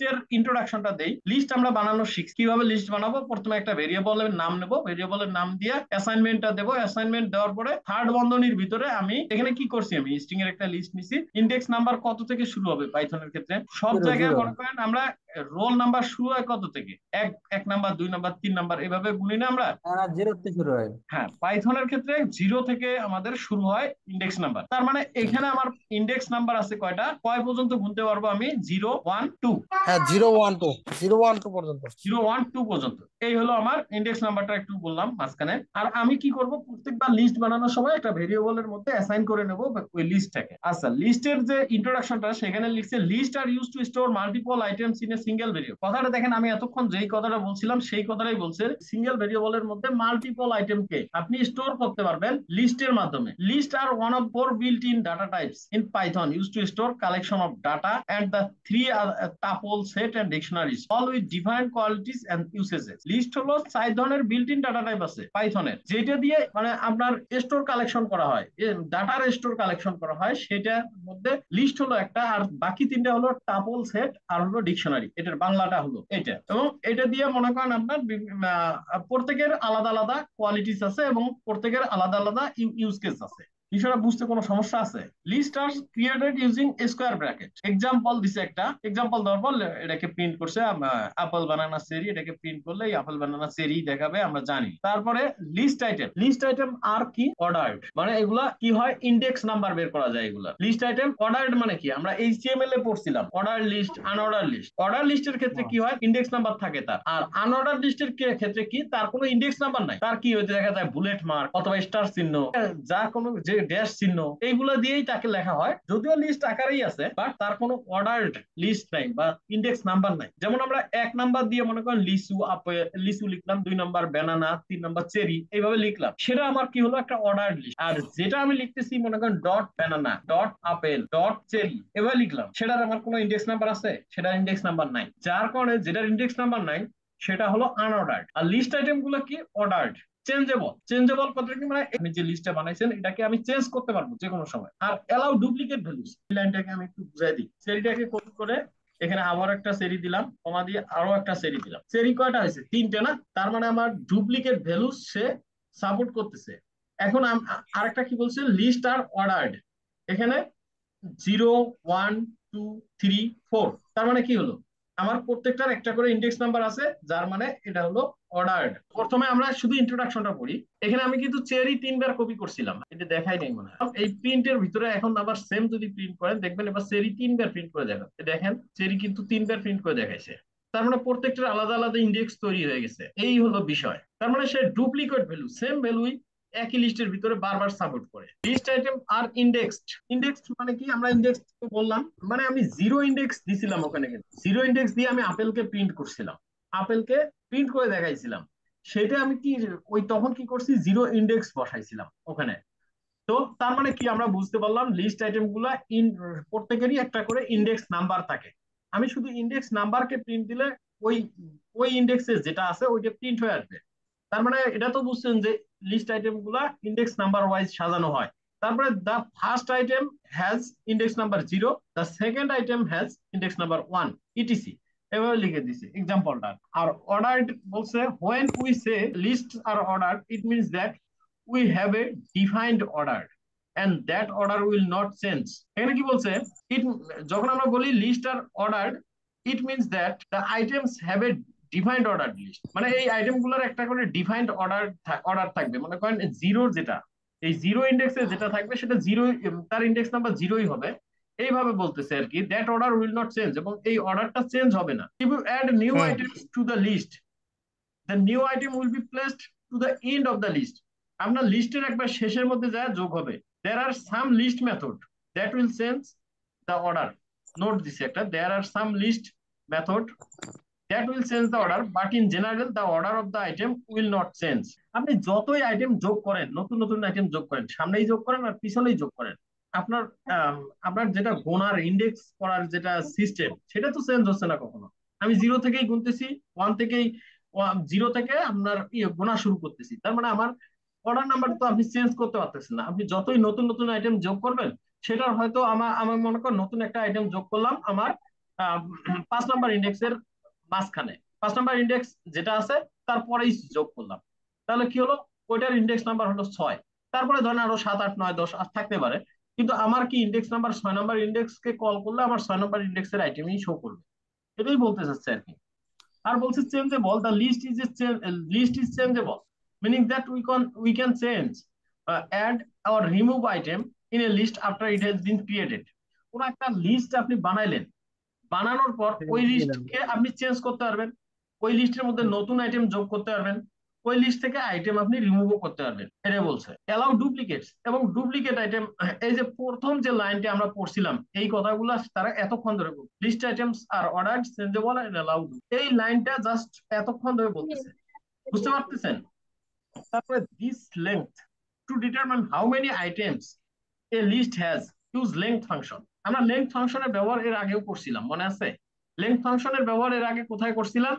লিস্টের ইন্ট্রোডাকশনটা দেই। লিস্ট আমরা বানানো শিখছি। কিভাবে লিস্ট বানাবো, প্রথমে একটা ভেরিয়েবলের নাম নেব, ভেরিয়েবলের নাম দিয়ে অ্যাসাইনমেন্টটা দেবো। অ্যাসাইনমেন্ট দেওয়ার পরে থার্ড বন্ধনীর ভিতরে আমি এখানে কি করছি, আমি স্ট্রিং এর একটা লিস্ট নিছি। ইন্ডেক্স নাম্বার কত থেকে শুরু হবে পাইথনের ক্ষেত্রে, সব জিরো জায়গায় জিরো। মনে করেন আমরা রোল নাম্বার শুরু হয় কত থেকে, এক, 1 নাম্বার, 2 নাম্বার, 3 নাম্বার, এভাবে গুনি না আমরা। হ্যাঁ, জিরো তে শুরু হয়। হ্যাঁ, পাইথনের ক্ষেত্রে 0 থেকে আমাদের শুরু হয় ইন্ডেক্স নাম্বার। তার মানে এখানে আমার ইন্ডেক্স নাম্বার আছে কয়টা, কয় পর্যন্ত গুনতে পারবো আমি, 0 1 2, হ্যাঁ, 0 1 2, 0 1 2 পর্যন্ত। 0 1 2 পর্যন্ত। এই হলো আমার ইন্ডেক্স নাম্বারটা, একটু বললাম মাঝখানে। আর আমি কি করব, প্রত্যেকবার লিস্ট বানানোর সময় একটা ভেরিয়েবলের মধ্যে অ্যাসাইন করে নেব ওই লিস্টটাকে। আচ্ছা, লিস্টের যে ইন্ট্রোডাকশনটা সেখানে লিখছে list are use to store multiple items in a single variable. কথাটা দেখেন, আমি এতক্ষণ যেই কথাটা বলছিলাম সেই কথাটাই বলছে। সিঙ্গেল ভেরিয়েবলের মধ্যে মাল্টিপল আইটেমকে আপনি স্টোর করতে পারবেন লিস্টের মাধ্যমে। List are one of 4 built in data types in Python used to store collection of data and the 3 tuple set and dictionaries all with defined qualities and usages. List হলো 4 ধরনের built in data type আছে পাইথনের, যেটা দিয়ে মানে আপনার store collection করা হয়, ডাটার স্টোর কালেকশন করা হয়। সেটার মধ্যে লিস্ট হলো একটা, আর বাকি 3টা হলো টাপল সেট আর হলো ডিকশনারি। এটার বাংলাটা হলো এটা। এবং এটা দিয়ে মনে করেন আপনার প্রত্যেকের আলাদা আলাদা কোয়ালিটিস আছে এবং প্রত্যেকের আলাদা আলাদা ইউজ কেস আছে। বিষয়টা বুঝতে কোনো সমস্যা আছে? List are created using square bracket. Example দিছে, একটা এক্সাম্পল দেওয়ার পর এটাকে প্রিন্ট করছে, আপেল বানানা চেরি, এটাকে প্রিন্ট করলে আপেল বানানা চেরি দেখাবে, আমরা জানি। তারপরে list item, list item are কি অর্ডার্ড, মানে এগুলা কি হয়, ইন্ডেক্স নাম্বার বের করা যায় এগুলা। লিস্ট আইটেম অর্ডার্ড মানে কি, আমরা এইচটিএমএল এ পড়ছিলাম order list, unorder list. Order লিস্টের ক্ষেত্রে কি হয়, ইন্ডেক্স নাম্বার থাকে তার। আর আনঅর্ডার লিস্টের ক্ষেত্রে কি, তার কোনো ইন্ডেক্স নাম্বার নাই। তার কি হইতে দেখা যায় বুলেট মার্ক অথবা স্টার চিহ্ন, যা কোনো যে ড্যাশ চিহ্ন, এইগুলো দিয়েই তাকে লেখা হয়। যদিও লিস্ট আকারেই আছে, বাট তার কোনো অর্ডার্ড লিস্ট নাই বা ইন্ডেক্স নাম্বার নাই। যেমন আমরা 1 নাম্বার দিয়ে মনে করেন লিচু, আপেল, লিচু লিখলাম, 2 নাম্বার ব্যানানা, 3 নাম্বার চেরি, এইভাবে লিখলাম। সেটা আমার কি হলো, একটা অর্ডার্ড লিস্ট। আর যেটা আমি লিখতেছি মনে করেন dot banana, dot apple, dot cherry, এভাবে লিখলাম, সেটার আমার কোনো ইন্ডেক্স নাম্বার আছে, সেটার ইন্ডেক্স নাম্বার নাই। যার কারণে যেটার ইন্ডেক্স নাম্বার নাই সেটা হলো আনঅর্ডার্ড। আর লিস্ট আইটেম গুলো কি অর্ডার্ড, চেঞ্জেবল। চেঞ্জেবল কথা কি, মানে আপনি যে লিস্টটা বানাইছেন এটাকে আমি চেঞ্জ করতে পারবো যে কোনো সময়। আর এলাও ডুপ্লিকেট ভ্যালুস, এই লাইনটাকে আমি একটু বুঝাই দিই। সেরিটাকে কপি করে এখানে আবার একটা সেরি দিলাম, কমা দিয়ে আরো একটা সেরি দিলাম। সেরি কয়টা হয়েছে, 3টে না? তার মানে আমার ডুপ্লিকেট ভ্যালুস সে সাপোর্ট করতেছে। এখন আরেকটা কি বলছে, লিস্ট আর অর্ডার্ড। এখানে 0 1 2 3 4, তার মানে কি হলো, আমার প্রত্যেকটার একটা করে ইন্ডেক্স নাম্বার আছে, যার মানে এটা হলো অর্ডার্ড। প্রথমে আমরা শুধু ইন্ট্রোডাকশনটা পড়ি। এখানে আমি কিন্তু চেরি 3বার কপি করছিলাম, এটা দেখাই নাই মনে হয়। এই প্রিন্টের ভিতরে এখন আবার সেম যদি প্রিন্ট করেন দেখবেন এবার চেরি 3বার প্রিন্ট করে দেখাচ্ছে। দেখেন চেরি কিন্তু 3বার প্রিন্ট করে দেখাইছে। তার মানে প্রত্যেকটার আলাদা আলাদা ইন্ডেক্স তৈরি হয়ে গেছে, এই হলো বিষয়। তার মানে সে ডুপ্লিকেট ভ্যালু, সেম ভ্যালুই একই লিস্টের ভিতরে বারবার সাপোর্ট করে। লিস্ট আইটেম আর ইন্ডেক্সড। ইন্ডেক্সড মানে কি, আমরা ইন্ডেক্স বললাম, মানে আমি 0 ইন্ডেক্স দিছিলাম ওখানে, কিন্তু 0 ইন্ডেক্স দিয়ে আমি আপেলকে প্রিন্ট করছিলাম, আপেলকে প্রিন্ট করে দেখাইছিলাম। সেটা আমি কি, ওই তখন কি করছি, 0 ইন্ডেক্স বসাইছিলাম ওখানে। তো তার মানে কি, আমরা বুঝতে পারলাম লিস্ট আইটেম গুলা প্রত্যেকেরই একটা করে ইন্ডেক্স নাম্বার থাকে। আমি শুধু ইন্ডেক্স নাম্বারকে প্রিন্ট দিলে ওই ওই ইন্ডেক্সে যেটা আছে ওইটা প্রিন্ট হয়ে আসবে। তার মানে এটা তো বুঝছেন যে লিস্ট আইটেম গুলা ইন্ডেক্স নাম্বার ওয়াইজ সাজানো হয়। তারপরে the first item has index number 0, the second item has index number 1, etc. এভাবে লিখে দিছে এক্সাম্পলটা। আর অর্ডার্ড বলছে, when we say list are order, it means that we have a defined order and that order will not change. এখানে কি বলছে, ইট, যখন আমরা বলি list are order, it means that the items have a defined order list, মানে এই item গুলোর একটা করে ডিফাইন্ড অর্ডার অর্ডার থাকবে। মনে করেন জিরো, যেটা এই 0 ইন্ডেক্সে যেটা থাকবে সেটা 0, তার ইন্ডেক্স নাম্বার 0ই হবে। এইভাবে বলতেছে আর কি, that order will not change, এবং এই অর্ডারটা চেঞ্জ হবে না। If you add new hmm. Items to the list, the new item will be placed to the end of the list. আপনার লিস্টের একবার শেষের মধ্যে যা যোগ হবে। there are some list method that will change the order. Note দিছে একটা, there are some list method that will change the order but in general the order of the item will not change. আপনি যতই item যোগ করেন, নতুন নতুন item যোগ করেন, সামনেই যোগ করেন আর পিছনেই যোগ করেন, আপনার আপনার যেটা গোনার ইন্ডেক্স করার যেটা সিস্টেম সেটা তো চেঞ্জ হচ্ছে না কখনো। আমি 0 থেকেই গুনতেছি, 1 থেকেই, 0 থেকে আপনার গোনা শুরু করতেছি। তার মানে আমার অর্ডার নাম্বার তো আপনি চেঞ্জ করতে পারতেছেন না। আপনি যতই নতুন নতুন আইটেম যোগ করবেন, সেটার হয়তো আমার আমি মনে করেন নতুন একটা আইটেম যোগ করলাম আমার 5 নাম্বার ইন্ডেক্সের মাঝখানে 5 নাম্বার ইন্ডেক্স যেটা আছে তারপরেই যোগ করলাম, তাহলে কি হলো, ওইটার ইন্ডেক্স নাম্বার হলো 6। তারপরে ধরেন আরো 7, 8, 9, 10 থাকতে পারে, কিন্তু আমার কি ইন্ডেক্স নাম্বার 6 নাম্বার ইন্ডেক্স কে কল করলে আমার 6 নাম্বার ইন্ডেক্সের আইটেমই শো করবে, এটাই বলতে চাচ্ছে আর কি। আর বলছে changeable, the list is changeable, meaning that we can change add or remove item in a list after it has been created. কোন একটা লিস্ট আপনি বানাইলেন, বানানোর পর ওই লিস্টকে আপনি চেঞ্জ করতে পারবেন, ওই লিস্টের মধ্যে নতুন আইটেম যোগ করতে পারবেন, ওই লিস্ট থেকে আইটেম আপনি রিমুভও করতে পারবেন, এটা বলছে। অ্যালাউ ডুপ্লিকেটস, এবং ডুপ্লিকেট আইটেম, এই যে প্রথম যে লাইনটা আমরা পড়ছিলাম এই কথাগুলো তারা এতক্ষণ ধরে বলছে, list items are ordered changeable and allowed, এই লাইনটা জাস্ট এতক্ষণ ধরে বলতেছে, বুঝতে পারতেছেন? তারপরে this length to determine how many items a list has, use length function. আমরা লেংথ ফাংশনের ব্যবহার এর আগেও করছিলাম, মনে আছে? লেংথ ফাংশনের ব্যবহার এর আগে কোথায় করছিলাম?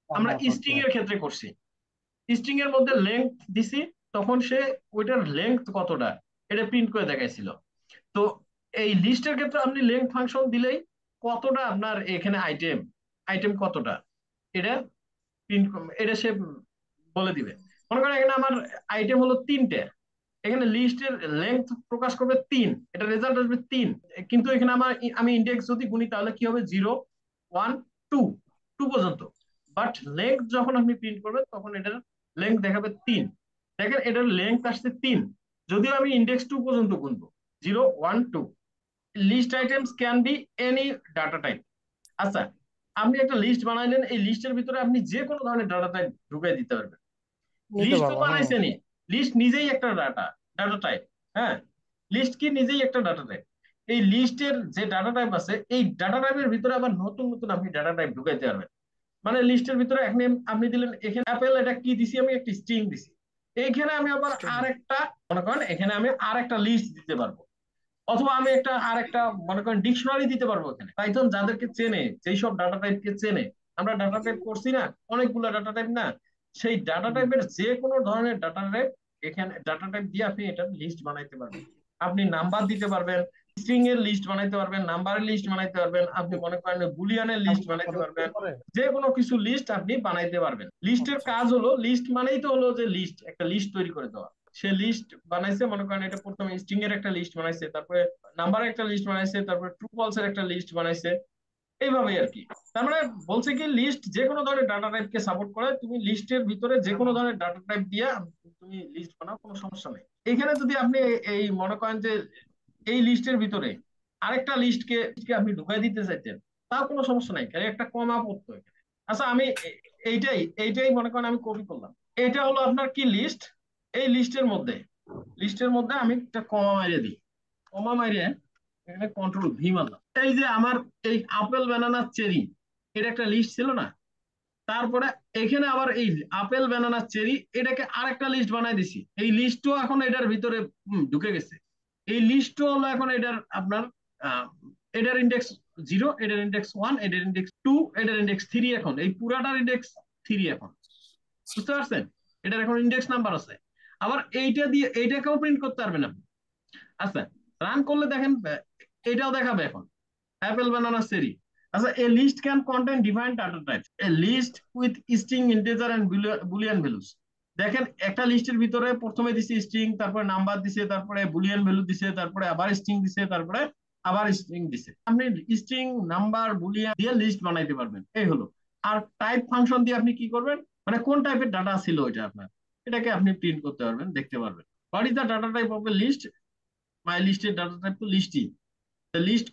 আমরা স্ট্রিং এর ক্ষেত্রে করছি। স্ট্রিং এর মধ্যে লেংথ দিছি, তখন সে ওইটার লেংথ কতটা এটা প্রিন্ট করে দেখাইছিল। তো এই লিস্টের ক্ষেত্রে আপনি লেংথ ফাংশন দিলেই কতটা আপনার এখানে আইটেম, আইটেম কতটা এটা প্রিন্ট, এটা সে বলে দিবে। মনে করেন এখানে আমার আইটেম হলো 3টে, এখানে লিস্টের লেংথ প্রকাশ করবে 3, এটা রেজাল্ট আসবে 3, কিন্তু এখানে আমার আমি ইন্ডেক্স যদি গুনি তাহলে কি হবে 0, 1, 2, 2 পর্যন্ত। বাট লেংথ যখন আপনি প্রিন্ট করবেন তখন এটার লেংথ দেখাবে 3। দেখেন এটার লেংথ আসছে 3, যদিও আমি ইন্ডেক্স 2 পর্যন্ত গুনবো, 0, 1, 2। List items can be any data type. আচ্ছা, আপনি একটা লিস্ট বানাইলেন, এই লিস্টের ভিতরে আপনি যে কোনো ধরনের ডাটা টাইপ ঢুকাই দিতে পারবেন। নিতে লিস্ট তো পারবো, হ্যাঁ। বানাইছেনই, লিস্ট নিজেই একটা ডাটা, ডাটা টাইপ। হ্যাঁ, লিস্ট কি নিজেই একটা ডাটা টাইপ। এই লিস্টের যে ডাটা টাইপ আছে এই ডাটা টাইপের ভিতরে আবার নতুন নতুন আপনি ডাটা টাইপ ঢুকাইতে পারবেন। মানে লিস্টের ভিতরে এখন আপনি দিলেন এখানে অ্যাপেল, এটা কি দিছি, আমি একটা স্ট্রিং দিছি, এইখানে আমি আবার String. আরেকটা, মনে করেন এখানে আমি আরেকটা লিস্ট দিতে পারবো, অথবা আমি একটা আরেকটা মনে করেন ডিকশনারি দিতে পারবো। এখানে পাইথন যাদেরকে চেনে, যেই সব ডাটা টাইপকে চেনে, আমরা ডাটা টাইপ করছি না অনেকগুলো ডাটা টাইপ না, সেই ডাটা টাইপের যে কোনো ধরনের ডাটা টাইপ এখানে ডাটা টাইপ দিয়ে আপনি এটা লিস্ট বানাইতে পারবেন। আপনি নাম্বার দিতে পারবেন, স্ট্রিং এর লিস্ট বানাইতে পারবেন, নাম্বারের লিস্ট বানাইতে পারবেন, আপনি মনে করেন বুলিয়ানের লিস্ট বানাইতে পারবেন, যে কোনো কিছু লিস্ট আপনি বানাইতে পারবেন। লিস্টের আচ্ছা, কাজ হলো, লিস্ট মানেই তো হলো যে লিস্ট, একটা লিস্ট তৈরি করে দেওয়া। সে লিস্ট বানাইছে, মনে করেন এটা প্রথমে স্ট্রিং এর একটা লিস্ট বানাইছে, তারপরে নাম্বারের একটা লিস্ট বানাইছে, তারপরে ট্রু ফলস এর একটা লিস্ট বানাইছে, এইভাবেই আর কি। তার মানে বলছে কি লিস্ট যে কোনো ধরনের ডাটা টাইপকে সাপোর্ট করে, তুমি লিস্টের ভিতরে যে কোনো ধরনের ডাটা টাইপ দিয়ে তুমি লিস্ট বানাও, কোনো সমস্যা নেই। এখানে যদি আপনি এই মনে করেন যে এই লিস্টের ভিতরে আরেকটা লিস্টকে আপনি ঢুকাই দিতে চাইতেন, তাও কোনো সমস্যা নাই, কারণ একটা কমা পড়তো এখানে। আচ্ছা, আমি এইটাই এইটাই মনে করেন আমি কপি করলাম, এটা হলো আপনার কি লিস্ট, এই লিস্টের মধ্যে আমি একটা কমা মারিয়ে দিই, কমা মারিয়ে এখানে কন্ট্রোল ভি মারলাম। এই যে আমার এই আপেল ব্যানানা চেরি, এটা একটা লিস্ট ছিল না, তারপরে এখানে আবার এই আপেল ব্যানানা চেরি এটাকে আরেকটা লিস্ট বানাই দিছি, এই লিস্টও এখন এটার ভিতরে ঢুকে গেছে। এই লিস্টও হলো এখন এটার আপনার আহ, এটার ইন্ডেক্স 0, এটার ইন্ডেক্স 1, এটার ইন্ডেক্স 2, এটার ইন্ডেক্স 3, এখন এই পুরাটার ইন্ডেক্স 3 এখন, বুঝতে পারছেন? এটার এখন ইন্ডেক্স নাম্বার আছে। আবার এইটা দিয়ে এইটাকেও প্রিন্ট করতে পারবেন আপনি। আচ্ছা, রান করলে দেখেন এটাও দেখাবে এখন অ্যাপেল বানানা চেরি। আচ্ছা, a list can contain defined data types, a list with string integer and boolean values. দেখেন একটা লিস্টের ভিতরে প্রথমে দিছে স্ট্রিং, তারপরে নাম্বার দিছে, তারপরে বুলিয়ান ভ্যালু দিছে, তারপরে আবার স্ট্রিং দিছে, তারপরে আবার স্ট্রিং দিছে। আপনি স্ট্রিং, নাম্বার, বুলিয়ান দিয়ে লিস্ট বানাইতে পারবেন, এই হলো। আর টাইপ ফাংশন দিয়ে আপনি কি করবেন, মানে কোন টাইপের ডাটা ছিল ওইটা আপনার, এটাকে আপনি প্রিন্ট করতে পারবেন, দেখতে পারবেন। What is the data type of a list? My লিস্টের ডাটা টাইপ তো লিস্টই, the list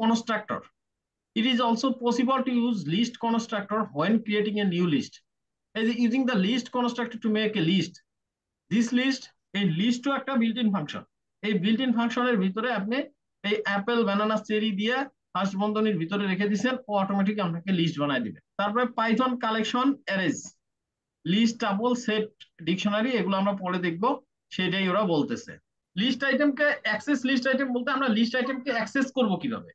constructor. It is also possible to use list constructor when creating a new list. As using the list constructor to make a list. This list, এই লিস্টও একটা built in function. এই built in ফাংশনের ভিতরে আপনি এই Apple banana cherry দিয়ে first বন্ধনীর ভিতরে রেখে দিচ্ছেন, ও অটোমেটিক আপনাকে লিস্ট বানায় দিবে। তারপরে Python collection arrays, list, tuple, set, dictionary, এগুলো আমরা পরে দেখবো, সেটাই ওরা বলতেছে। লিস্ট আইটেমকে অ্যাক্সেস, লিস্ট আইটেম বলতে আমরা লিস্ট আইটেমকে অ্যাক্সেস করব কিভাবে,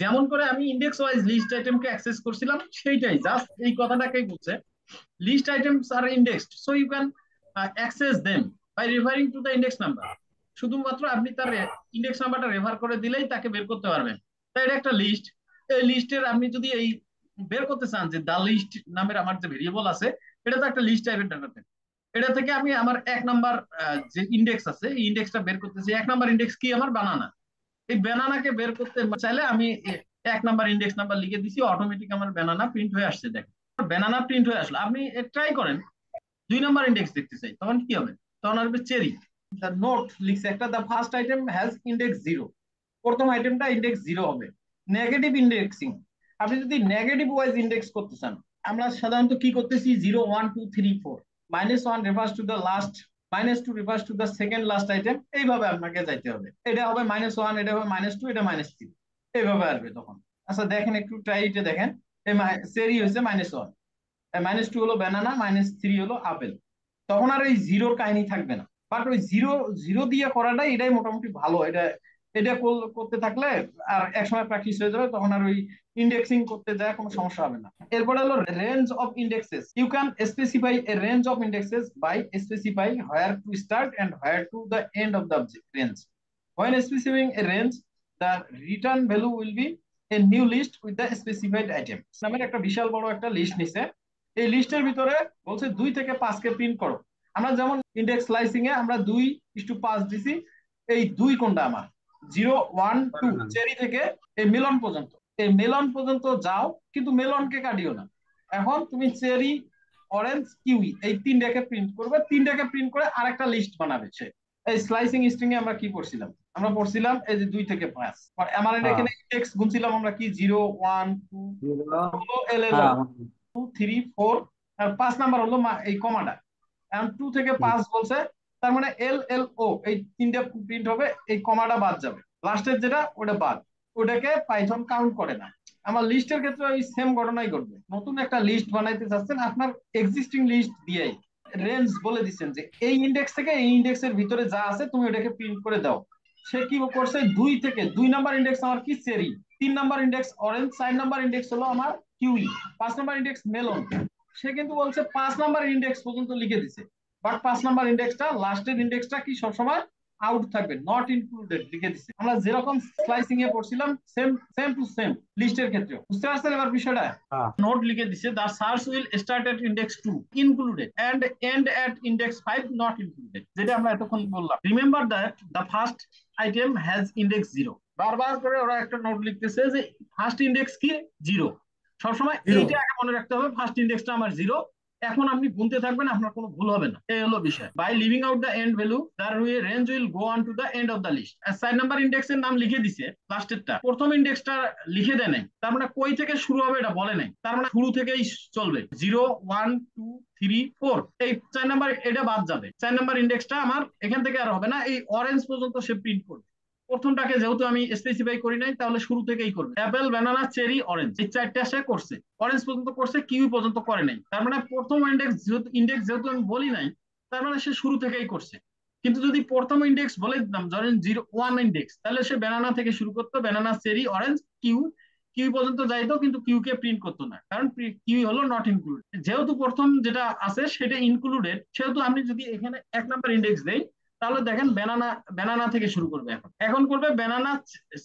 যেমন করে আমি ইন্ডেক্স ওয়াইজ লিস্ট আইটেমকে অ্যাক্সেস করছিলাম সেইটাই, জাস্ট এই কথাটাকেই বলছে। List items are indexed so you can access them by referring to the index number. শুধুমাত্র আপনি তার ইন্ডেক্স নাম্বারটা রেফার করে দিলেই তাকে বের করতে পারবেন। তাই এটা একটা লিস্ট। এই লিস্টের আপনি যদি এই বের করতে চান যে দা লিস্ট নামের আমার যে ভেরিয়েবল আছে, এটা তো একটা লিস্ট টাইপের ডাটা টাইপ। এটা থেকে আমি আমার 1 নাম্বার যে ইন্ডেক্স আছে এই ইন্ডেক্সটা বের করতেছি। 1 নাম্বার ইন্ডেক্স কি আমার বানানা। এই ব্যানানাকে বের করতে চাইলে আমি 1 নাম্বার ইন্ডেক্স নাম্বার লিখে দিছি, অটোমেটিক আমার ব্যানানা প্রিন্ট হয়ে আসছে। দেখেন ব্যানানা প্রিন্ট হয়ে আসলো। আপনি ট্রাই করেন 2 নাম্বার ইন্ডেক্স দেখতে চাই, তখন কি হবে? তখন আসবে চেরি। দ্য নোট লিখছে একটা, the first item has index 0। প্রথম আইটেমটা ইন্ডেক্স 0 হবে। নেগেটিভ ইন্ডেক্সিং, আপনি যদি নেগেটিভ ওয়াইজ ইন্ডেক্স করতে চান, আমরা সাধারণত কি করতেছি 0 1 2 3 4, -1 refers to the last, -2 refers to the second last item, এইভাবে আপনাকে যাইতে হবে। এটা হবে -1, এটা হবে -2, এটা -3, এইভাবে আসবে তখন। আচ্ছা দেখেন একটু ট্রাইতে দেখেন, এই চেরি হয়েছে -1, -2 হলো ব্যানানা, -3 হলো আপেল। তখন আর ওই জিরোর কাহিনী থাকবে না। বাট ওই জিরো জিরো দিয়ে করাটাই এটাই মোটামুটি ভালো। এটা এটা করতে থাকলে আর একসময় প্র্যাকটিস হয়ে যাবে, তখন আর ওই ইন্ডেক্সিং করতে যায় কোনো সমস্যা হবে না। এরপরে হলো range of indexes. You can specify a range of indexes by specify where to start and where to the end of the range. When specifying a range, the return value will be a new list with the specified item নামের একটা বিশাল বড় একটা list নিছে। এই লিস্টের ভিতরে বলছে 2 থেকে 5 কে প্রিন্ট করো। আমরা যেমন ইন্ডেক্স স্লাইসিং এ আমরা 2:5 দিছি। এই 2 কোনটা আমার 0 1 2 চেরি থেকে এই মেলন পর্যন্ত, এই মেলন পর্যন্ত যাও, কিন্তু মেলনকে কাটিও না। এখন তুমি চেরি, অরেঞ্জ, কিউই এই 3টাকে প্রিন্ট করবে। 3টাকে প্রিন্ট করে আরেকটা লিস্ট বানাবে সে। এই স্লাইসিং স্ট্রিং এ আমরা কি পড়ছিলাম? আমরা পড়ছিলাম এই যে 2 থেকে 5। আমার এখানে ইন্ডেক্স গুনছিলাম আমরা কি 0 1 2 এল এল 2 3 4, আর 5 নাম্বার হলো এই কমাটা। এখন 2 থেকে 5 বলছে, তার মানে এল এল ও এই 3টা প্রিন্ট হবে, এই কমাটা বাদ যাবে, লাস্টের যেটা ওটা বাদ, ওটাকে পাইথন কাউন্ট করে না। আমার লিস্টের ক্ষেত্রে ওই সেম ঘটনাই ঘটবে। নতুন একটা লিস্ট বানাইতে চাচ্ছেন, আপনার এক্সিস্টিং লিস্ট দিয়েই রেঞ্জ বলে দিচ্ছেন যে এই ইন্ডেক্স থেকে এই ইন্ডেক্সের ভিতরে যা আছে তুমি ওটাকে প্রিন্ট করে দাও। সে কি করছে 2 থেকে 2 নাম্বার ইন্ডেক্স আমার কি cherry, 3 number index orange, 4 number index হলো আমার কিউই, 5 নাম্বার ইন্ডেক্স মেলন। সে কিন্তু বলছে 5 নাম্বার ইন্ডেক্স পর্যন্ত লিখে দিছে, বাট 5 নাম্বার ইন্ডেক্সটা লাস্টের ইন্ডেক্সটা কি সবসময় আউট থাকবে, নট ইনক্লুডেড লিখে দিছে। আমরা যেরকম স্লাইসিং এ পড়ছিলাম সেম সেম টু সেম লিস্টের ক্ষেত্রে। বুঝতে পারছেন এবার বিষয়টা? নোট লিখে দিছে the search will start at index 2 included and end at index 5 not included, যেটা আমরা এতক্ষণ বললাম। Remember that the first item has index 0। বারবার করে ওরা একটা নোট লিখতেছে যে ফার্স্ট ইন্ডেক্স কি 0। সবসময় এইটা আগে মনে রাখতে হবে, ফার্স্ট ইন্ডেক্সটা আমার 0। এখন আপনি গুনতে থাকবেন, আপনার কোনো ভুল হবে না। এই হলো বিষয়। By leaving out the end value the range will go on to the end of the list. 4 number ইন্ডেক্সের নাম লিখে দিছে লাস্টেরটা, প্রথম ইন্ডেক্সটা লিখে দেয় নাই। তার মানে কই থেকে শুরু হবে এটা বলে নাই, তার মানে শুরু থেকেই চলবে 0 1 2 3 4। এই 4 নাম্বার এটা বাদ যাবে। 4 নাম্বার ইন্ডেক্সটা আমার এখান থেকে আর হবে না, এই অরেঞ্জ পর্যন্ত সে প্রিন্ট করবে। প্রথমটাকে যেহেতু আমি স্পেসিফাই করি নাই, তাহলে শুরু থেকেই করবে অ্যাপেল, ব্যানানা, চেরি, অরেঞ্জ, এই 4টা সে করছে। অরেঞ্জ পর্যন্ত করছে, কিউই পর্যন্ত করে নাই। তার মানে প্রথম ইন্ডেক্স যেহেতু আমি বলি নাই, তার মানে সে শুরু থেকেই করছে। কিন্তু যদি প্রথম ইন্ডেক্স বলে দিতাম ধরেন 0 1 ইন্ডেক্স, তাহলে সে ব্যানানা থেকে শুরু করতো, ব্যানানা, চেরি, অরেঞ্জ, কিউ পর্যন্ত যাইতো, কিন্তু কিউ কে প্রিন্ট করতো না, কারণ কিউ হলো নট ইনক্লুডেড। যেহেতু প্রথম যেটা আছে সেটা ইনক্লুডেড, সেহেতু আমি যদি এখানে 1 নাম্বার ইন্ডেক্স দেই, তাহলে দেখেন ব্যানানা ব্যানানা থেকে শুরু করবে। এখন এখন করবে ব্যানানা,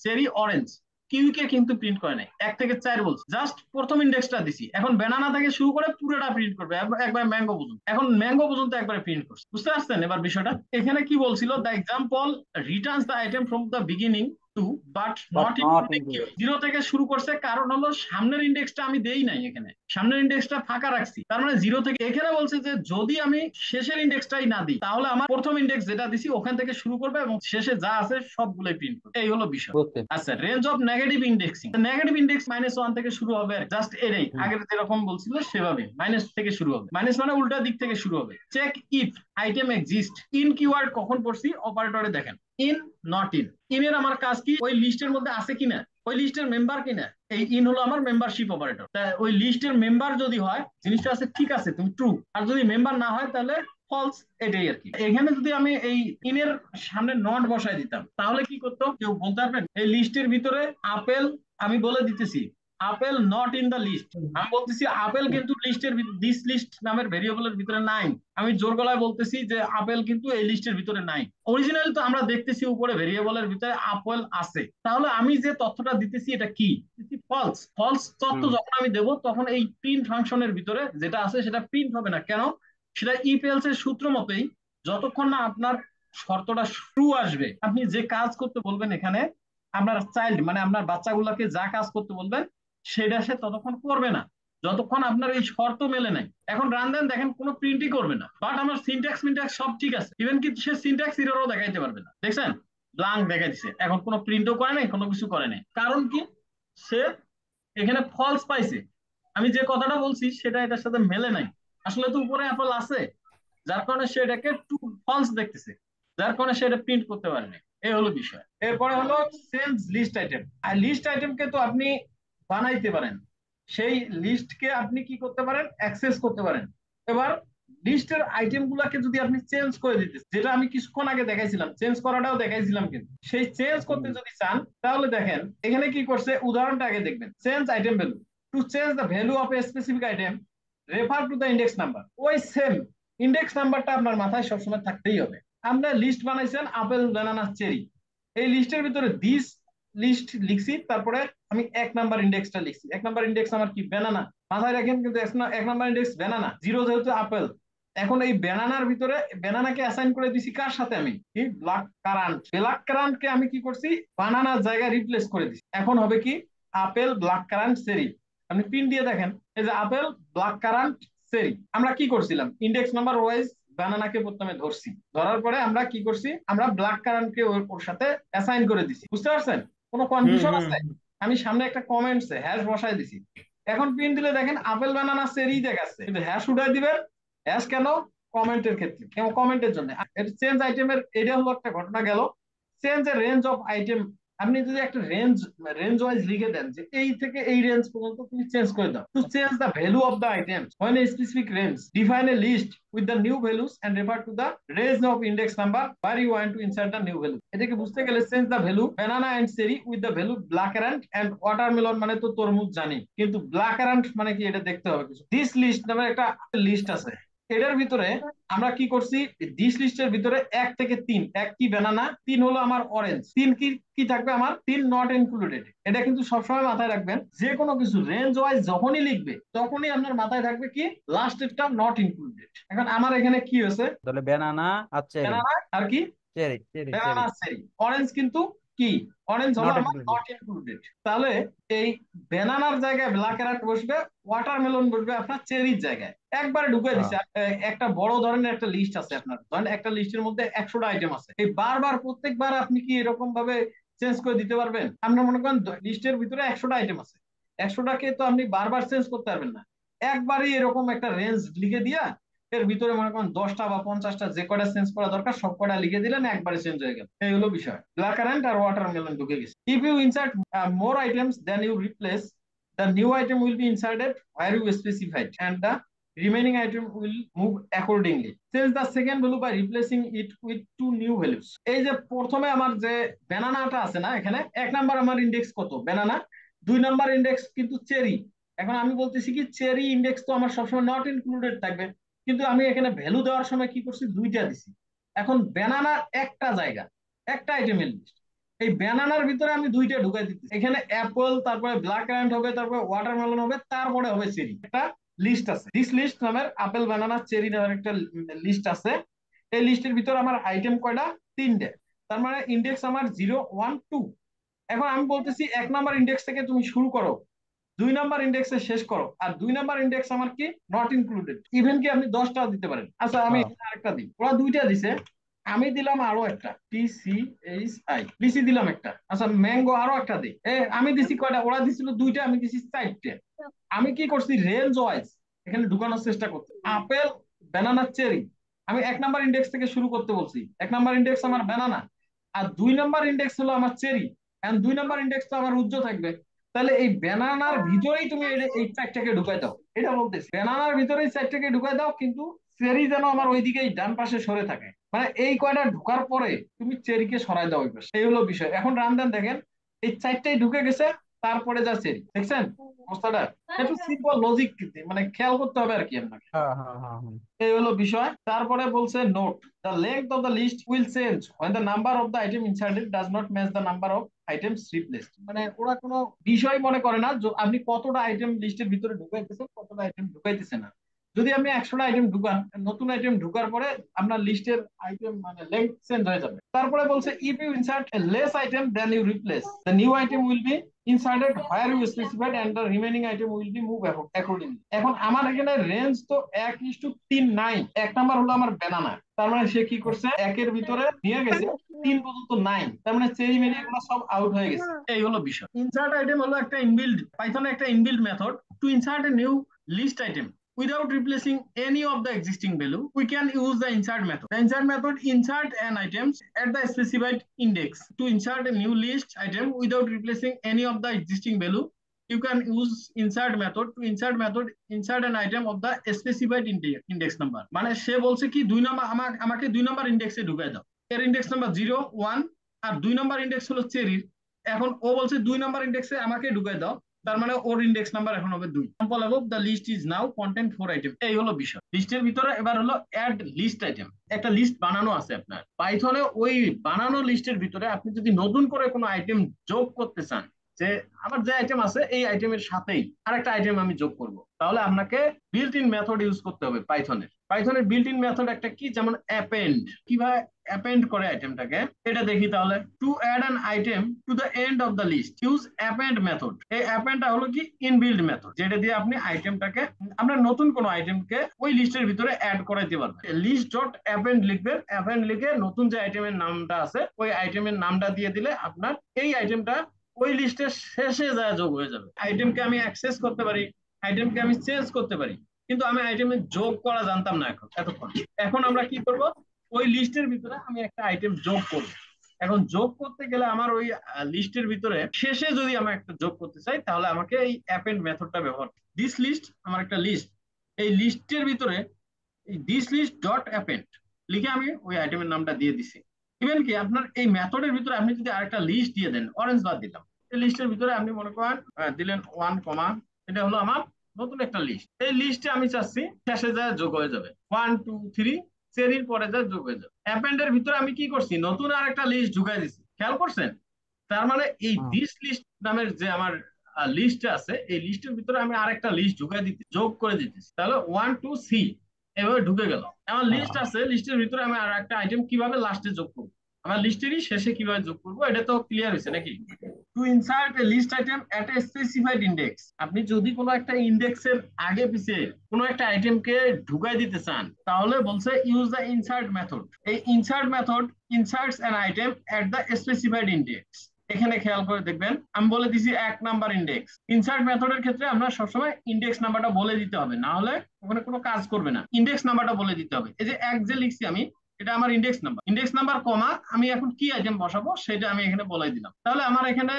চেরি, অরেঞ্জ, কিউই কে কিন্তু প্রিন্ট করে নাই। 1 থেকে 4 বলছে, জাস্ট প্রথম ইন্ডেক্সটা দিছি। এখন ব্যানানা থেকে শুরু করে পুরোটা প্রিন্ট করবে একবার ম্যাঙ্গো পর্যন্ত। এখন ম্যাঙ্গো পর্যন্ত একবারে প্রিন্ট করছে। বুঝতে পারছেন এবার বিষয়টা? এখানে কি বলছিল, the example returns the item from the beginning to but not including kiwi. 0 থেকে শুরু করছে, কারণ হলো সামনের ইন্ডেক্সটা আমি দেই নাই, এখানে সামনের ইন্ডেক্সটা ফাঁকা রাখছি। তার মানে 0 থেকে এখানে বলছে যে যদি আমি শেষের ইন্ডেক্সটাই না দিই, তাহলে আমার প্রথম ইন্ডেক্স যেটা দিছি ওখান থেকে শুরু করবে এবং শেষে যা আছে সবগুলোই প্রিন্ট করবে। এই হলো বিষয়। আচ্ছা, range of negative indexing. Negative index -1 থেকে শুরু হবে, জাস্ট এটাই আগের যেরকম বলছিল সেভাবে মাইনাস থেকে শুরু হবে। মাইনাস মানে উল্টা দিক থেকে শুরু হবে। Check if item exist. In keyword কখন পড়ছি? অপারেটরে দেখেন ইন, নট ইন। ইনের আমার কাজ কি? ওই লিস্টের মধ্যে আছে কিনা, ওই লিস্টের মেম্বার কিনা। এই ইন হলো আমার মেম্বারশিপ অপারেটর। ওই লিস্টের মেম্বার যদি হয়, জিনিসটা আছে ঠিক আছে, তুমি ট্রু। আর যদি মেম্বার না হয় তাহলে ফলস। এটাই আর কি। এখানে যদি আমি এই ইনের সামনে নট বসাই দিতাম, তাহলে কি করতো কেউ বলতে পারবেন? এই লিস্টের ভিতরে আপেল আমি বলে দিতেছি apple not in the list. আমি বলতেছি আপেল কিন্তু লিস্টের দিস লিস্ট নামের ভেরিয়েবলের ভিতরে নাই। আমি জোর গলায় বলতেছি যে আপেল কিন্তু এই লিস্টের ভিতরে নাই। অরিজিনালি তো আমরা দেখতেছি উপরে ভেরিয়েবলের ভিতরে আপেল আছে, তাহলে আমি যে তথ্যটা দিতেছি এটা কি? ফলস। ফলস তথ্য যখন আমি দেব তখন এই প্রিন্ট ফাংশনের ভিতরে যেটা আছে সেটা প্রিন্ট হবে না। কেন? সেটা ইফ এলস এর সূত্র মতোই, যতক্ষণ না আপনার শর্তটা ট্রু আসবে, আপনি যে কাজ করতে বলবেন এখানে আপনার চাইল্ড মানে আপনার বাচ্চাগুলোকে যা কাজ করতে বলবেন সেটা সে ততক্ষণ করবে না যতক্ষণ আপনার এই শর্ত মেলে নাই। এখন রান দেন দেখেন কোনো প্রিন্টই করবে না, বাট আমার সিনট্যাক্স মিনট্যাক্স সব ঠিক আছে, ইভেন কি সে সিনট্যাক্স এররও দেখাইতে পারবে না। দেখছেন? ব্লাঙ্ক দেখাই দিছে, এখন কোনো প্রিন্টও করে নাই, কোনো কিছু করে নাই। কারণ কি? সে এখানে ফলস পাইছে। আমি যে কথাটা বলছি সেটা এটার সাথে মেলে নাই। আসলে তো উপরে অ্যাপল আছে, যার কারণে সে এটাকে টু ফলস দেখতেছে, যার কারণে সে এটা প্রিন্ট করতে পারেনি। এই হলো বিষয়। এরপরে হলো সেলস লিস্ট আইটেম। আর লিস্ট আইটেমকে তো আপনি বানাইতে পারেন, সেই লিস্টকে আপনি কি করতে পারেন? অ্যাক্সেস করতে পারেন। এবার লিস্টের আইটেম গুলাকে যদি আপনি চেঞ্জ করে দিতে, যেটা আমি কিছুক্ষণ আগে দেখাইছিলাম, চেঞ্জ করাটাও দেখাইছিলাম, কিন্তু সেই চেঞ্জ করতে যদি চান তাহলে দেখেন এখানে কি করছে, উদাহরণটা আগে দেখবেন। Change item value, to change the value of a specific item refer to the index number. ওই সেম ইন্ডেক্স নাম্বারটা আপনার মাথায় সবসময় থাকতেই হবে। আপনার লিস্ট বানাইছেন আপেল বানানা চেরি, এই লিস্টের ভিতরে দিস লিস্ট লিখছি, তারপরে আমি 1 নাম্বার ইন্ডেক্সটা লিখছি। 1 নাম্বার ইন্ডেক্স আমার কি? ব্যানানা। মাথায় রাখেন কিন্তু 1 নাম্বার ইন্ডেক্স ব্যানানা, 0 যেহেতু আপেল। এখন এই ব্যানানার ভিতরে ব্যানানাকে অ্যাসাইন করে দিছি কার সাথে? আমি কি ব্ল্যাক কারান্ট। ব্ল্যাক কারান্টকে আমি কি করছি? বানানার জায়গায় রিপ্লেস করে দিছি। এখন হবে কি? আপেল ব্ল্যাক কারান্ট সেরি। আপনি পিন দিয়ে দেখেন, এই যে আপেল ব্ল্যাক কারান্ট সেরি। আমরা কি করছিলাম? ইন্ডেক্স নাম্বার ওয়াইজ বানানাকে প্রথমে ধরছি, ধরার পরে আমরা কি করছি? আমরা ব্ল্যাক কারান্টকে ওর সাথে অ্যাসাইন করে দিছি। বুঝতে পারছেন? কোনো কনফিউশন আছে? আমি সামনে একটা কমেন্টসে হ্যাশ বসাই দিছি। এখন প্রিন্ট দিলে দেখেন আপেল বানানা সেরি দেখাচ্ছে, কিন্তু হ্যাশ উঠাই দিবেন। হ্যাশ কেন? কমেন্টের ক্ষেত্রে, কেন? কমেন্টের জন্য। এটা চেঞ্জ আইটেমের, এটা হলো একটা ঘটনা গেল। Change A range of item, আপনি যদি একটা রেঞ্জ রেঞ্জ ওয়াইজ লিখে দেন যে এই থেকে এই রেঞ্জ পর্যন্ত তুমি চেঞ্জ করে দাও। To change the value of the item when a specific range, define a list with the new values and refer to the range of index number where you want to insert the new value। এটাকে বুঝতে গেলে change the value banana and cherry with the value blackcurrant and watermelon, মানে তো তরমুজ জানি, কিন্তু blackcurrant মানে কি এটা দেখতে হবে কিছু। দিস লিস্ট নামে একটা লিস্ট আছে, এটার ভিতরে আমরা কি করছি? ডিশ লিস্টের ভিতরে 1 থেকে 3, 1 কি ব্যানানা, 3 হলো আমার অরেঞ্জ, 3 কি কি থাকবে আমার? 3 নট ইনক্লুডেড। এটা কিন্তু সবসময় মাথায় রাখবেন, যে কোনো কিছু রেঞ্জ ওয়াইজ যখনই লিখবে তখনই আপনার মাথায় থাকবে কি লাস্টেরটা নট ইনক্লুডেড। এখন আমার এখানে কি হয়েছে? তাহলে ব্যানানা আর চেরি। ব্যানানা আর কি? Cherry cherry cherry banana cherry. Orange কিন্তু কি? অরেঞ্জ হলো নট আমার ইনক্লুডেড। Not included. তাহলে এই ব্যানানার জায়গায় ব্ল্যাক কারেন্ট বসবে, ওয়াটারমেলন বসবে আপনার চেরির জায়গায়। একবারে ঢুকে হ্যাঁ। দিচ্ছে। একটা বড় ধরনের একটা লিস্ট আছে আপনার, ধরেন একটা লিস্টের মধ্যে 100টা আইটেম আছে। এই বারবার প্রত্যেকবার আপনি কি এরকম ভাবে চেঞ্জ করে দিতে পারবেন? আপনার মনে করেন লিস্টের ভিতরে 100টা আইটেম আছে, 100টাকে তো আপনি বারবার চেঞ্জ করতে পারবেন না। একবারই এরকম একটা রেঞ্জ লিখে দিয়া এর ভিতরে মনে করেন 10টা বা 50টা যে কয়টা চেঞ্জ করা দরকার সব কয়টা লিখে দিলেন, একবারে চেঞ্জ হয়ে গেল। এই হলো বিষয়। ব্ল্যাক কারেন্ট আর ওয়াটারমেলন ঢুকে গেছে। If you insert more items then you replace, the new item will be inserted where you specified and the remaining item will move accordingly. Change the second value by replacing it with 2 new values। এই যে প্রথমে আমার যে ব্যানানাটা আছে না, এখানে 1 number আমার index কত? ব্যানানা। 2 নাম্বার ইন্ডেক্স কিন্তু চেরি। এখন আমি বলতেছি কি চেরি ইন্ডেক্স তো আমার সবসময় নট ইনক্লুডেড থাকবে, কিন্তু আমি এখানে ভ্যালু দেওয়ার সময় কি করছি? 2টা দিছি। এখন ব্যানানার একটা জায়গা, একটা আইটেমের লিস্ট, এই ব্যানানার ভিতরে আমি 2টা ঢুকাই দিচ্ছি। এখানে অ্যাপল, তারপরে ব্ল্যাক কারেন্ট হবে, তারপরে ওয়াটারমেলন হবে, তারপরে হবে চেরি। একটা লিস্ট আছে, দিস লিস্ট নামের আপেল বানানা চেরি নামের একটা লিস্ট আছে। এই লিস্টের ভিতরে আমার আইটেম কয়টা? 3টে। তার মানে ইন্ডেক্স আমার 0 1 2। এখন আমি বলতেছি 1 নাম্বার ইন্ডেক্স থেকে তুমি শুরু করো, 2 নাম্বার ইন্ডেক্সে শেষ করো। আর 2 নাম্বার ইন্ডেক্স আমার কি? Not included. ইভেন কি আপনি 10টাও দিতে পারেন। আচ্ছা আমি হ্যাঁ। আরেকটা দিই, ওরা 2টা দিছে, আমি দিলাম আরো একটা TCHI, লিচি দিলাম একটা। আচ্ছা ম্যাঙ্গো আরো একটা দিই। আমি দিছি কয়টা? ওরা দিছিল 2টা, আমি দিছি 4টে। আমি কি করছি? রেঞ্জ ওয়াইজ এখানে ঢুকানোর চেষ্টা করছি। আপেল ব্যানানা চেরি আমি 1 নাম্বার ইন্ডেক্স থেকে শুরু করতে বলছি। 1 নাম্বার ইন্ডেক্স আমার ব্যানানা, আর 2 নাম্বার ইন্ডেক্স হলো আমার চেরি। এন্ড 2 নাম্বার ইন্ডেক্স তো আমার উজ্জ্ব থাকবে। তাহলে এই ব্যানানার ভিতরেই তুমি এই 4টাকে ঢুকাই দাও, এটা বলতেছি। ব্যানানার ভিতরেই 4টাকে ঢুকাই দাও, কিন্তু চেরি যেন আমার ওইদিকেই ডান পাশে সরে থাকে। মানে এই কয়টা ঢুকার পরে তুমি চেরিকে সরাই দাও ওই পাশে। এই হলো বিষয়। এখন রান দেন দেখেন এই 4টাই ঢুকে গেছে, তারপরে যা চেরি, দেখছেন অবস্থাটা? একটু সিম্পল লজিক, মানে খেয়াল করতে হবে আর কি আপনাকে। হ্যাঁ হ্যাঁ হ্যাঁ হ্যাঁ। এই হলো বিষয়। তারপরে বলছে note the length of the list will change when the number of the item inserted does not match the number of items replaced। মানে ওরা কোনো বিষয় মনে করে না আপনি কতটা আইটেম লিস্টের ভিতরে ঢুকাইতেছেন, কতটা আইটেম ঢুকাইতেছেন না। যদি আপনি 100টা আইটেম ঢুকান, নতুন আইটেম ঢুকার পরে আপনার লিস্টের আইটেম মানে লেংথ চেঞ্জ হয়ে যাবে। তারপরে বলছে if you insert a less item then you replace the new item will be inserted where you specified and the remaining item will be move accordingly. এখন আমার এখানে রেঞ্জ তো 1:3 নাই। এক নাম্বার হলো আমার ব্যানানা, তার মানে সে কি করছে, একের ভিতরে নিয়ে গেছে 3 পর্যন্ত নাই, তার মানে চেরি মেরি এগুলো সব আউট হয়ে গেছে। এই হলো বিষয়। ইনসার্ট আইটেম হলো একটা ইনবিল্ড, পাইথনে একটা inbuilt method to insert a new list item without replacing any of the existing value. We can use the insert method. The insert method insert an item at the specified index. To insert a new list item without replacing any of the existing value, you can use insert method. To insert an item of the specified index number. মানে সে বলছে কি 2 number আমাকে 2 number ইনডেক্সে ঢুকাই দাও। এর index number 0 1 আর 2 number index হলো চেরির। এখন ও বলছে 2 নাম্বার ইনডেক্সে আমাকে ঢুকাই দাও, তার মানে ওর ইনডেক্স নাম্বার এখন হবে 2। Example of the list is now content 4 item. এই হলো বিষয়। লিস্টের ভিতরে এবার হলো অ্যাড লিস্ট আইটেম। একটা লিস্ট বানানো আছে আপনার পাইথনে, ওই বানানো লিস্টের ভিতরে আপনি যদি নতুন করে কোনো আইটেম যোগ করতে চান, যে আমার যে আইটেম আছে এই আইটেমের সাথেই আরেকটা আইটেম আমি যোগ করব, তাহলে আপনাকে বিল্ট ইন মেথড ইউজ করতে হবে পাইথনের বিল্ট ইন মেথড একটা কি, যেমন অ্যাপেন্ড। কিভাবে অ্যাপেন্ড করে আইটেমটাকে এটা দেখি তাহলে। To add an item to the end of the list use append method. এই অ্যাপেন্ডটা হলো কি ইনবিল্ড মেথড, যেটা দিয়ে আপনি আইটেমটাকে, আপনার নতুন কোনো আইটেমকে ওই লিস্টের ভিতরে অ্যাড করাইতে পারবেন। লিস্ট ডট অ্যাপেন্ড লিখবেন, অ্যাপেন্ড লিখে নতুন যে আইটেমের নামটা আছে ওই আইটেমের নামটা দিয়ে দিলে আপনার এই আইটেমটা ওই লিস্টের শেষে যা যোগ হয়ে যাবে। আইটেমকে আমি অ্যাক্সেস করতে পারি, আইটেমকে আমি চেঞ্জ করতে পারি, কিন্তু আমি আইটেমে যোগ করা জানতাম না এতক্ষণ। এখন আমরা কি করব, ওই লিস্টের ভিতরে আমি একটা আইটেম যোগ করব। এখন যোগ করতে গেলে আমার ওই লিস্টের ভিতরে শেষে যদি আমি একটা যোগ করতে চাই, তাহলে আমাকে এই অ্যাপেন্ড মেথডটা ব্যবহার। দিস লিস্ট আমার একটা লিস্ট, এই লিস্টের ভিতরে এই দিস লিস্ট ডট অ্যাপেন্ড লিখে আমি ওই আইটেমের নামটা দিয়ে দিছি। ইভেন কি আপনার এই মেথডের ভিতরে আপনি যদি আরেকটা লিস্ট দিয়ে দেন, অরেঞ্জ বাদ দিলাম, এই লিস্টের ভিতরে আপনি মনে করেন দিলেন 1 কমা, এটা হলো আমার নতুন একটা লিস্ট। এই লিস্টে আমি চাচ্ছি শেষে যায় যোগ হয়ে যাবে 1 2 3, চেরির পরে যায় যোগ হয়ে যাবে। অ্যাপেন্ডের ভিতরে আমি কি করছি, নতুন আর একটা লিস্ট ঢুকাই দিছি, খেয়াল করছেন? তার মানে এই দিস লিস্ট নামের যে আমার লিস্ট আছে, এই লিস্টের ভিতরে আমি আরেকটা লিস্ট ঢুকাই দিতে, যোগ করে দিতেছি, তাহলে 1 2 3 এভাবে ঢুকে গেল। আমার লিস্ট আছে, লিস্টের ভিতরে আমি আর একটা আইটেম কিভাবে লাস্টে যোগ করবো, আমার লিস্টেরই শেষে কিভাবে যোগ করবো, এটা তো ক্লিয়ার হয়েছে নাকি? To insert a list item at a specified index. আপনি যদি কোনো একটা ইন্ডেক্সের আগে পিছে কোনো একটা আইটেমকে ঢুকাই দিতে চান, তাহলে বলছে ইউজ দ্য ইনসার্ট মেথড। এই insert method inserts an item at the specified index. এখানে খেয়াল করে দেখবেন আমি বলে দিছি 1 নাম্বার ইন্ডেক্স। ইনসার্ট মেথডের ক্ষেত্রে আমরা সবসময় ইন্ডেক্স নাম্বারটা বলে দিতে হবে, না হলে ওখানে কোনো কাজ করবে না। ইন্ডেক্স নাম্বারটা বলে দিতে হবে। এই যে 1 যে লিখছি আমি, এটা আমার ইন্ডেক্স নাম্বার কমা আমি এখন কি আইটেম বসাবো সেটা আমি এখানে বলে দিলাম। তাহলে আমার এখানে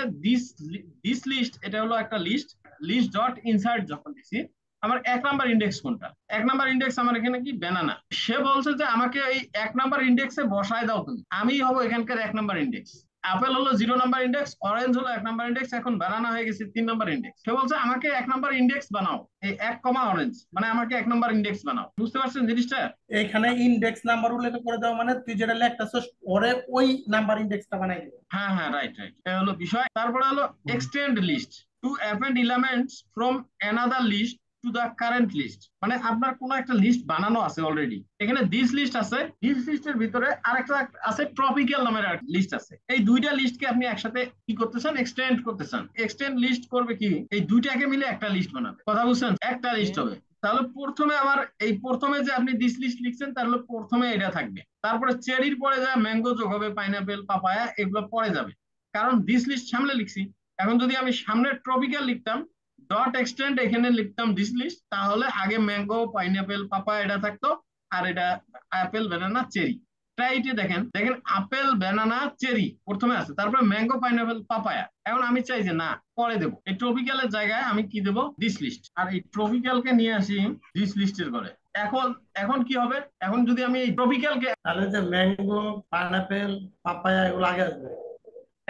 দিস লিস্ট, এটা হলো একটা লিস্ট, লিস্ট ডট ইনসার্ট যখন দিছি, আমার 1 নাম্বার ইন্ডেক্স কোনটা, 1 নাম্বার ইন্ডেক্স আমার এখানে কি ব্যানানা। সে বলছে যে আমাকে এই 1 নাম্বার ইন্ডেক্সে বসায় দাও তুমি, আমি হবো এখানকার 1 নাম্বার ইন্ডেক্স। আপেল হলো 0 নাম্বার ইন্ডেক্স, অরেঞ্জ হলো 1 নাম্বার ইন্ডেক্স, এখন বানানা হয়ে গেছে 3 নাম্বার ইন্ডেক্স। সে বলছে আমাকে 1 নাম্বার ইন্ডেক্স বানাও, এই 1 কমা অরেঞ্জ, মানে আমাকে 1 নাম্বার ইন্ডেক্স বানাও। বুঝতে পারছেন জিনিসটা? এখানে ইন্ডেক্স নাম্বার উল্লেখ করে দেওয়া মানে তুই যেটা লেখতেছস ওরে ওই নাম্বার ইন্ডেক্সটা বানাই দিবি। হ্যাঁ হ্যাঁ, রাইট রাইট, এটা হলো বিষয়। তারপরে হলো extend list, to append elements from another list to the current list. মানে আপনার কোনো একটা লিস্ট বানানো আছে অলরেডি, এখানে দিস লিস্ট আছে, দিস লিস্টের ভিতরে আরেকটা আছে ট্রপিক্যাল নামের লিস্ট আছে। এই দুইটা লিস্টকে আপনি একসাথে কি করতে চান, এক্সটেন্ড করতে চান। এক্সটেন্ড লিস্ট করবে কি, এই দুইটাকে মিলে একটা লিস্ট বানাবে। কথা বুঝছেন? একটা লিস্ট হবে। তাহলে প্রথমে আমার এই প্রথমে যে আপনি দিস লিস্ট লিখছেন, তাহলে প্রথমে এটা থাকবে, তারপরে চেরির পরে যা ম্যাঙ্গো যোগ হবে, পাইনাপেল পাপায়া এগুলো পরে যাবে, কারণ দিস লিস্ট সামনে লিখছি। এখন যদি আমি সামনে ট্রপিক্যাল লিখতাম, ডট এক্সটেন্ড এখানে লিখতাম দিস লিস্ট, তাহলে আগে ম্যাঙ্গো পাইনাপেল পাপায়া এটা থাকতো, আর এটা অ্যাপেল ব্যানানা চেরি। ট্রাইটে দেখেন দেখেন আপেল ব্যানানা চেরি প্রথমে আছে, তারপরে ম্যাঙ্গো পাইনাপেল পাপায়া। এখন আমি চাই যে না, পরে দেবো, এই ট্রপিক্যালের জায়গায় আমি কি দেবো, দিস লিস্ট, আর এই ট্রপিক্যালকে নিয়ে আসি দিস লিস্টের ঘরে। এখন এখন কি হবে, এখন যদি আমি এই ট্রপিক্যালকে, তাহলে যে ম্যাঙ্গো পাইনাপেল পাপায়া এগুলো আগে আসবে।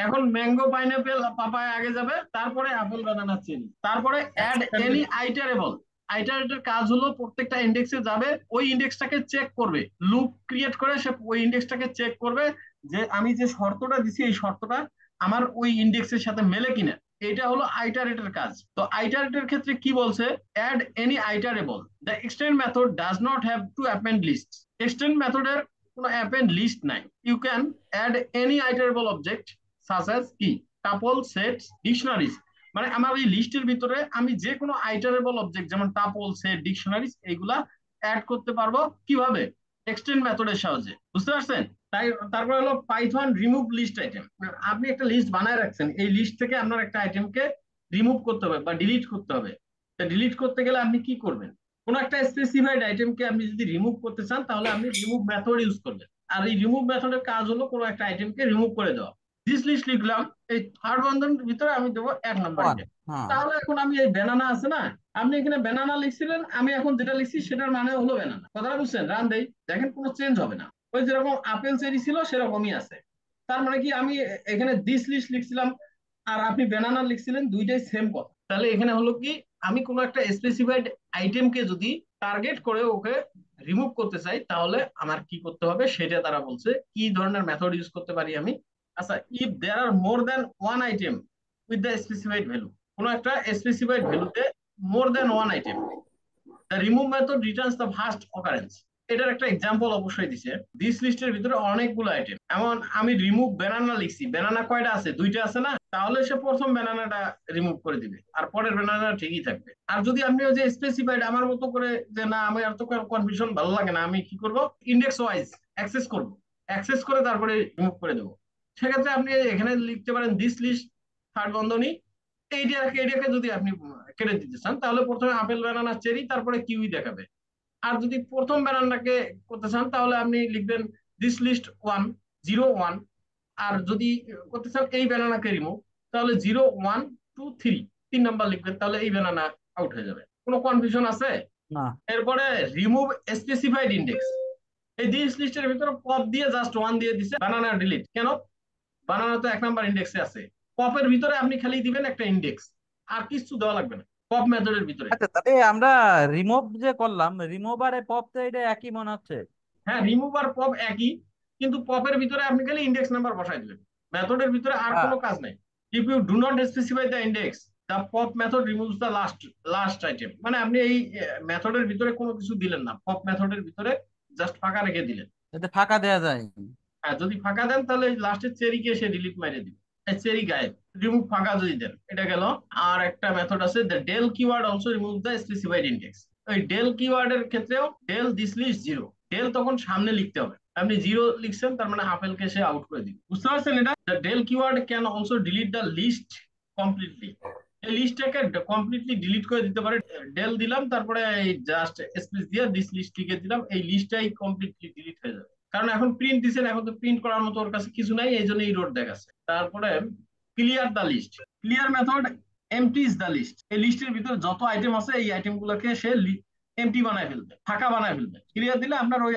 এখন ম্যাঙ্গো, পাইনাপেল, পাপায়া আগে যাবে, তারপরে আপেল, বানানা, চেরি, তারপরে অ্যাড এনি আইটারেবল। আইটারেটের কাজ হলো প্রত্যেকটা ইন্ডেক্সে যাবে, ওই ইন্ডেক্সটাকে চেক করবে, লুপ ক্রিয়েট করে সে ওই ইন্ডেক্সটাকে চেক করবে যে আমি যে শর্তটা দিছি এই শর্তটা আমার ওই ইন্ডেক্সের সাথে মেলে কিনা। এটা হলো আইটারেটের কাজ। তো আইটারেটের ক্ষেত্রে কি বলছে, add any iterable, the extend method does not have to append list. Extend মেথডের কোনো অ্যাপেন্ড লিস্ট নাই। You can add any iterable object such as কি, টাপল, সেটস, ডিকশনারিজ। মানে আমার এই লিস্টের ভিতরে আমি যে কোনো আইটারেবল অবজেক্ট যেমন টাপল, সেট, ডিকশনারিজ এইগুলা অ্যাড করতে পারবো। কিভাবে? এক্সটেন্ড মেথডের সাহায্যে। বুঝতে পারছেন? তাই তারপর হলো পাইথন রিমুভ লিস্ট আইটেম। আপনি একটা লিস্ট বানায় রাখছেন, এই লিস্ট থেকে আপনার একটা আইটেমকে রিমুভ করতে হবে বা ডিলিট করতে হবে। ডিলিট করতে গেলে আপনি কি করবেন? কোন একটা স্পেসিফাইড আইটেমকে আপনি যদি রিমুভ করতে চান তাহলে আপনি রিমুভ মেথড ইউজ করবেন। আর এই রিমুভ মেথডের কাজ হলো কোনো একটা আইটেমকে রিমুভ করে দেওয়া। দিস লিস্ট লিখলাম, এই থার্ড বন্ধনীর ভিতরে আমি দেবো 1 নম্বর ওয়ান। আইটেম। হ্যাঁ, তাহলে এখন আমি এই ব্যানানা আছে না, আপনি এখানে ব্যানানা লিখছিলেন, আমি এখন যেটা লিখছি সেটার মানে হলো ব্যানানা। কথাটা বুঝছেন? রান দেই, দেখেন কোনো চেঞ্জ হবে না, ওই যেরকম আপেল, চেরি ছিল সেরকমই আছে। তার মানে কি, আমি এখানে দিস লিস্ট লিখছিলাম আর আপনি ব্যানানা লিখছিলেন, দুইটাই সেম কথা। তাহলে এখানে হলো কি, আমি কোনো একটা স্পেসিফাইড আইটেমকে যদি টার্গেট করে ওকে রিমুভ করতে চাই তাহলে আমার কি করতে হবে সেটা তারা বলছে। কি ধরনের মেথড ইউজ করতে পারি আমি? আচ্ছা, if there are more than one item with the specified value, কোনো একটা স্পেসিফাইড ভ্যালুতে more than one item, the remove method returns the first occurrence. এটার একটা এক্সাম্পল অবশ্যই দিছে। দিস লিস্টের ভিতরে অনেকগুলো আইটেম, এমন আমি রিমুভ ব্যানানা লিখছি, ব্যানানা কয়টা আছে? দুইটা আছে না, তাহলে সে প্রথম ব্যানানাটা রিমুভ করে দিবে আর পরের ব্যানানা ঠিকই থাকবে। আর যদি আপনি ওই যে স্পেসিফাইড আমার মতো করে, যে না আমি আর তো কনফিউশন ভালো লাগে না, আমি কি করব, ইন্ডেক্স ওয়াইজ অ্যাক্সেস করব, অ্যাক্সেস করে তারপরে রিমুভ করে দেবো। সেক্ষেত্রে আপনি এখানে লিখতে পারেন দিস লিস্ট থার্ড বন্ধনী, এইটাকে যদি আপনি কেটে দিতে চান তাহলে প্রথমে আপেল, বানানা, চেরি, তারপরে কিউই দেখাবে। আর যদি প্রথম ব্যানানটাকে করতে চান তাহলে আপনি লিখবেন দিস লিস্ট 1, 0, 1। আর যদি করতে চান এই ব্যানানাকে রিমুভ, তাহলে 0, 1, 2, 3, 3 নাম্বার লিখবেন, তাহলে এই ব্যানানা আউট হয়ে যাবে। কোনো কনফিউশন আছে? না। এরপরে রিমুভ স্পেসিফাইড ইন্ডেক্স। এই দিস লিস্টের ভিতরে পপ দিয়ে জাস্ট 1 দিয়ে দিছে, বানানা ডিলিট কেন? বানানা তো 1 নাম্বার ইন্ডেক্সে আছে। পপের ভিতরে আপনি খালি দিবেন একটা ইন্ডেক্স, আর কিছু দেওয়া লাগবে না পপ মেথডের ভিতরে। আচ্ছা, তাহলে আমরা রিমুভ যে করলাম, রিমুভ আর পপ তো এটা একই মনে হচ্ছে। হ্যাঁ, রিমুভ আর পপ একই, কিন্তু পপের ভিতরে আপনি খালি ইন্ডেক্স নাম্বার বসাই দিবেন, মেথডের ভিতরে আর হ্যাঁ, কোনো কাজ নাই। If you do not specify the index, the pop method removes the last item. মানে আপনি এই মেথডের ভিতরে কোনো কিছু দিলেন না, পপ মেথডের ভিতরে জাস্ট ফাঁকা রেখে দিলেন। এতে ফাঁকা দেয়া যায়। হ্যাঁ, যদি ফাঁকা দেন তাহলে লাস্টের চেরিকে সে ডিলিট মেরে দিবে, চেরি গায়েব। রিমুভ ফাঁকা যদি দেন, এটা গেল। আর একটা মেথড আছে, the del keyword also remove the specified index. ওই ডেল কিওয়ার্ডের ক্ষেত্রেও ডেল দিস লিস্ট 0, ডেল তখন সামনে লিখতে হবে। আপনি 0 লিখছেন তার মানে আপেলকে সে আউট করে দিবে। বুঝতে পারছেন এটা? The del keyword can also delete the list completely. এই লিস্টটাকে কমপ্লিটলি ডিলিট করে দিতে পারে। ডেল দিলাম, তারপরে এই জাস্ট স্পেস দিয়ে দিস লিস্ট লিখে দিলাম, এই লিস্টটাই কমপ্লিটলি ডিলিট হয়ে যাবে। কারণ এখন প্রিন্ট দিচ্ছেন, এখন তো প্রিন্ট করার মতো ওর কাছে কিছু নাই, এই জন্য এই রোড দেখাচ্ছে। তারপরে clear the list. Clear method empties the list. এই লিস্টের ভিতরে যত আইটেম আছে এই আইটেম গুলোকে সে এমটি বানায় ফেলবে, ফাঁকা বানায় ফেলবে। ক্লিয়ার দিলে আপনার ওই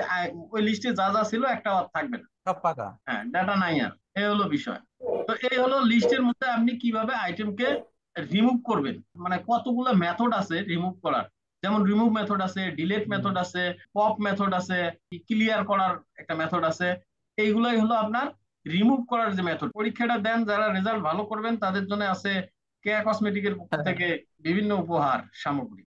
ওই লিস্টে যা যা ছিল একটা থাকবে না। সব ফাঁকা। হ্যাঁ, ডাটা নাই আর, এই হলো বিষয়। তো এই হলো লিস্টের মধ্যে আপনি কিভাবে আইটেমকে রিমুভ করবেন, মানে কতগুলো মেথড আছে রিমুভ করার। যেমন রিমুভ মেথড আছে, ডিলেট মেথড আছে, পপ মেথড আছে, ক্লিয়ার করার একটা মেথড আছে। এইগুলাই হলো আপনার রিমুভ করার যে মেথড। পরীক্ষাটা দেন, যারা রেজাল্ট ভালো করবেন তাদের জন্য আছে কেয়া কসমেটিকের পক্ষ থেকে বিভিন্ন উপহার সামগ্রী।